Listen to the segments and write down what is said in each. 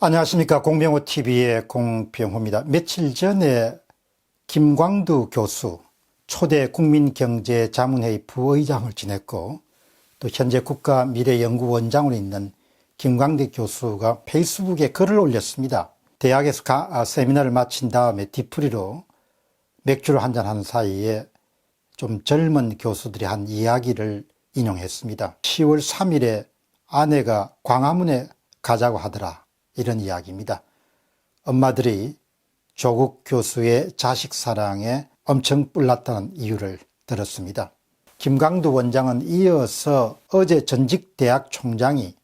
안녕하십니까. 공병호TV의 공병호입니다. 며칠 전에 김광두 교수 초대 국민경제자문회의 부의장을 지냈고 또 현재 국가미래연구원장으로 있는 김광대 교수가 페이스북에 글을 올렸습니다. 대학에서 세미나를 마친 다음에 뒤풀이로 맥주를 한잔하는 사이에 좀 젊은 교수들이 한 이야기를 인용했습니다. 10월 3일에 아내가 광화문에 가자고 하더라. 이런 이야기입니다. 엄마들이 조국 교수의 자식 사랑에 엄청 뿔났다는 이유를 들었습니다. 김광두 원장은 이어서 어제 전직 대학 총장이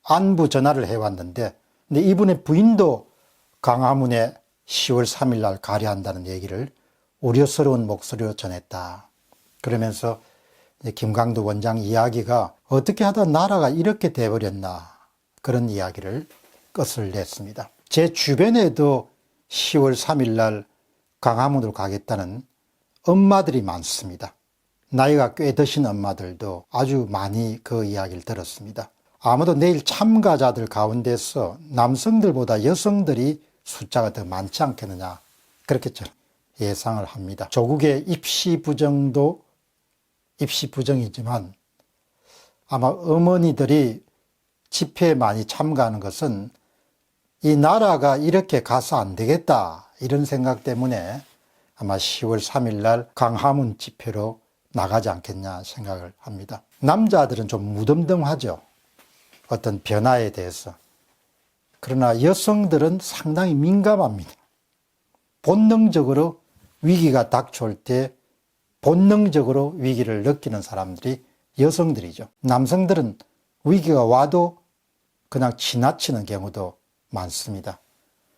안부 전화를 해왔는데 근데 이분의 부인도 광화문에 10월 3일 날 가려 한다는 얘기를 우려스러운 목소리로 전했다. 그러면서 김광두 원장 이야기가 어떻게 하다 나라가 이렇게 돼버렸나 그런 이야기를 끝을 냈습니다. 제 주변에도 10월 3일 날 광화문으로 가겠다는 엄마들이 많습니다. 나이가 꽤 드신 엄마들도 아주 많이 그 이야기를 들었습니다. 아마도 내일 참가자들 가운데서 남성들보다 여성들이 숫자가 더 많지 않겠느냐 그렇게 예상을 합니다. 조국의 입시 부정도 입시 부정이지만 아마 어머니들이 집회에 많이 참가하는 것은 이 나라가 이렇게 가서 안 되겠다 이런 생각 때문에 아마 10월 3일 날 광화문 집회로 나가지 않겠냐 생각을 합니다. 남자들은 좀 무덤덤하죠. 어떤 변화에 대해서. 그러나 여성들은 상당히 민감합니다. 본능적으로 위기가 닥쳐올 때 본능적으로 위기를 느끼는 사람들이 여성들이죠. 남성들은 위기가 와도 그냥 지나치는 경우도 많습니다.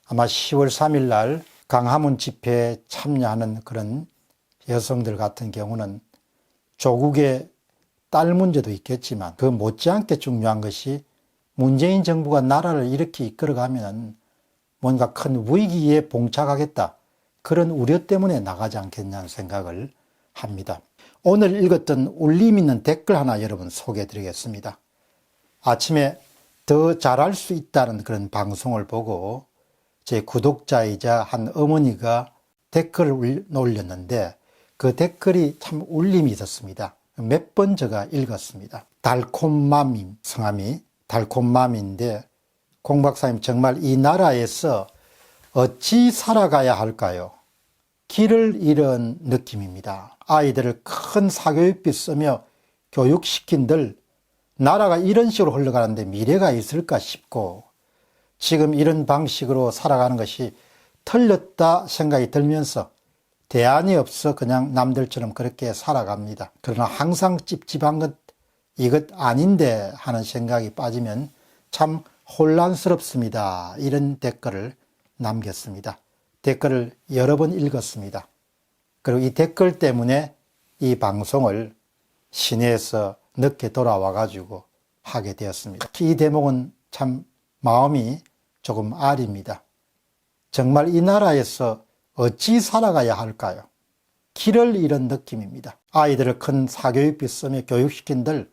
아마 10월 3일 날 광화문 집회에 참여하는 그런 여성들 같은 경우는 조국의 딸 문제도 있겠지만 그 못지않게 중요한 것이 문재인 정부가 나라를 이렇게 이끌어가면 뭔가 큰 위기에 봉착하겠다. 그런 우려 때문에 나가지 않겠냐는 생각을 합니다. 오늘 읽었던 울림 있는 댓글 하나 여러분 소개해 드리겠습니다. 아침에 더 잘할 수 있다는 그런 방송을 보고 제 구독자이자 한 어머니가 댓글을 올렸는데 그 댓글이 참 울림이 있었습니다. 몇 번 제가 읽었습니다. 달콤맘임, 성함이 달콤맘인데 공 박사님 정말 이 나라에서 어찌 살아가야 할까요? 길을 잃은 느낌입니다. 아이들을 큰 사교육비 쓰며 교육시킨들 나라가 이런 식으로 흘러가는데 미래가 있을까 싶고 지금 이런 방식으로 살아가는 것이 틀렸다 생각이 들면서 대안이 없어 그냥 남들처럼 그렇게 살아갑니다. 그러나 항상 찝찝한 것 이것 아닌데 하는 생각이 빠지면 참 혼란스럽습니다. 이런 댓글을 남겼습니다. 댓글을 여러 번 읽었습니다. 그리고 이 댓글 때문에 이 방송을 시내에서 늦게 돌아와 가지고 하게 되었습니다. 이 대목은 참 마음이 조금 아립니다. 정말 이 나라에서 어찌 살아가야 할까요? 길을 잃은 느낌입니다. 아이들을 큰 사교육비 쓰며 교육시킨들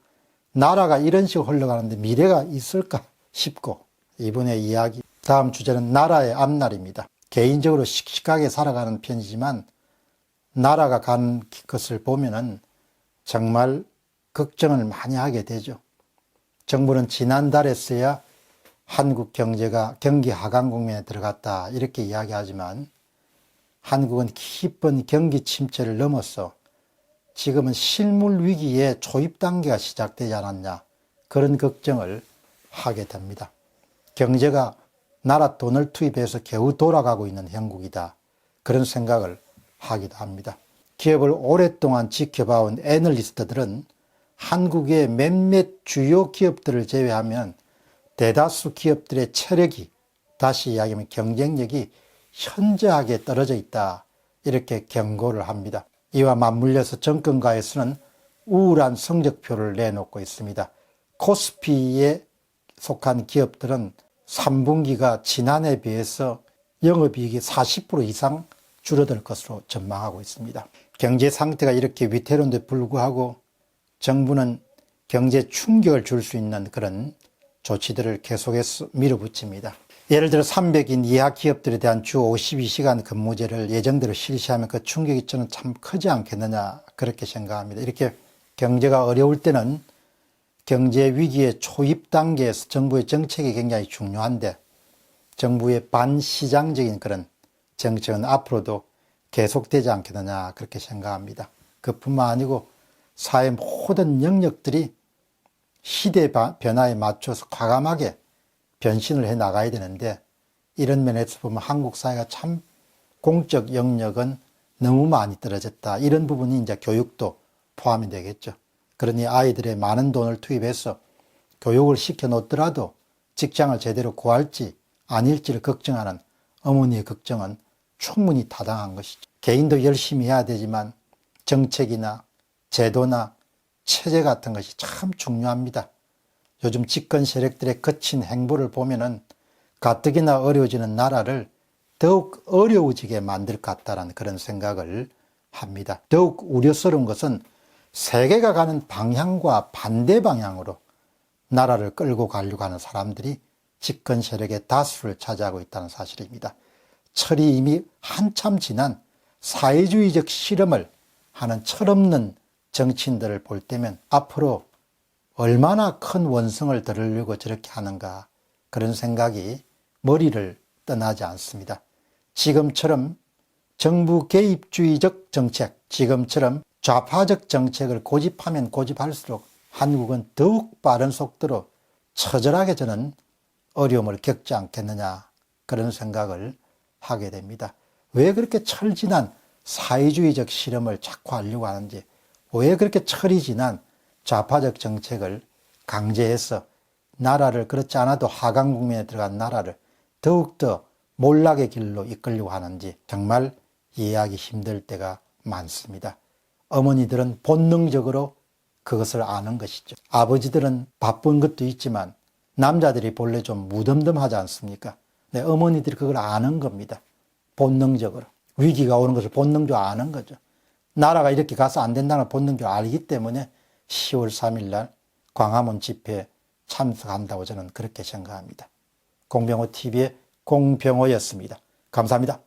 나라가 이런 식으로 흘러가는데 미래가 있을까 싶고 이번의 이야기 다음 주제는 나라의 앞날입니다. 개인적으로 씩씩하게 살아가는 편이지만 나라가 가는 것을 보면은 정말 걱정을 많이 하게 되죠. 정부는 지난달에서야 한국 경제가 경기 하강 국면에 들어갔다 이렇게 이야기하지만 한국은 깊은 경기 침체를 넘어서 지금은 실물 위기의 초입 단계가 시작되지 않았냐 그런 걱정을 하게 됩니다. 경제가 나라 돈을 투입해서 겨우 돌아가고 있는 형국이다 그런 생각을 하기도 합니다. 기업을 오랫동안 지켜봐온 애널리스트들은 한국의 몇몇 주요 기업들을 제외하면 대다수 기업들의 체력이 다시 이야기하면 경쟁력이 현저하게 떨어져 있다 이렇게 경고를 합니다. 이와 맞물려서 정권가에서는 우울한 성적표를 내놓고 있습니다. 코스피에 속한 기업들은 3분기가 지난해에 비해서 영업이익이 40% 이상 줄어들 것으로 전망하고 있습니다. 경제 상태가 이렇게 위태로운데 불구하고 정부는 경제 충격을 줄 수 있는 그런 조치들을 계속해서 밀어붙입니다. 예를 들어 300인 이하 기업들에 대한 주 52시간 근무제를 예정대로 실시하면 그 충격이 저는 참 크지 않겠느냐 그렇게 생각합니다. 이렇게 경제가 어려울 때는 경제 위기의 초입 단계에서 정부의 정책이 굉장히 중요한데 정부의 반시장적인 그런 정책은 앞으로도 계속되지 않겠느냐 그렇게 생각합니다. 그뿐만 아니고 사회 모든 영역들이 시대 변화에 맞춰서 과감하게 변신을 해 나가야 되는데 이런 면에서 보면 한국 사회가 참 공적 영역은 너무 많이 떨어졌다. 이런 부분이 이제 교육도 포함이 되겠죠. 그러니 아이들의 많은 돈을 투입해서 교육을 시켜 놓더라도 직장을 제대로 구할지 아닐지를 걱정하는 어머니의 걱정은 충분히 타당한 것이죠. 개인도 열심히 해야 되지만 정책이나 제도나 체제 같은 것이 참 중요합니다. 요즘 집권 세력들의 거친 행보를 보면은 가뜩이나 어려워지는 나라를 더욱 어려워지게 만들 것 같다는 그런 생각을 합니다. 더욱 우려스러운 것은 세계가 가는 방향과 반대 방향으로 나라를 끌고 가려고 하는 사람들이 집권 세력의 다수를 차지하고 있다는 사실입니다. 철이 이미 한참 지난 사회주의적 실험을 하는 철없는 정치인들을 볼 때면 앞으로 얼마나 큰 원성을 들으려고 저렇게 하는가 그런 생각이 머리를 떠나지 않습니다. 지금처럼 정부 개입주의적 정책, 지금처럼 좌파적 정책을 고집하면 고집할수록 한국은 더욱 빠른 속도로 처절하게 저는 어려움을 겪지 않겠느냐 그런 생각을 하게 됩니다. 왜 그렇게 철진한 사회주의적 실험을 자꾸 하려고 하는지, 왜 그렇게 철이 지난 좌파적 정책을 강제해서 나라를 그렇지 않아도 하강 국면에 들어간 나라를 더욱더 몰락의 길로 이끌려고 하는지 정말 이해하기 힘들 때가 많습니다. 어머니들은 본능적으로 그것을 아는 것이죠. 아버지들은 바쁜 것도 있지만 남자들이 본래 좀 무덤덤하지 않습니까? 네, 어머니들이 그걸 아는 겁니다. 본능적으로. 위기가 오는 것을 본능적으로 아는 거죠. 나라가 이렇게 가서 안 된다는 걸 본능적으로 알기 때문에 10월 3일 날 광화문 집회에 참석한다고 저는 그렇게 생각합니다. 공병호 TV의 공병호였습니다. 감사합니다.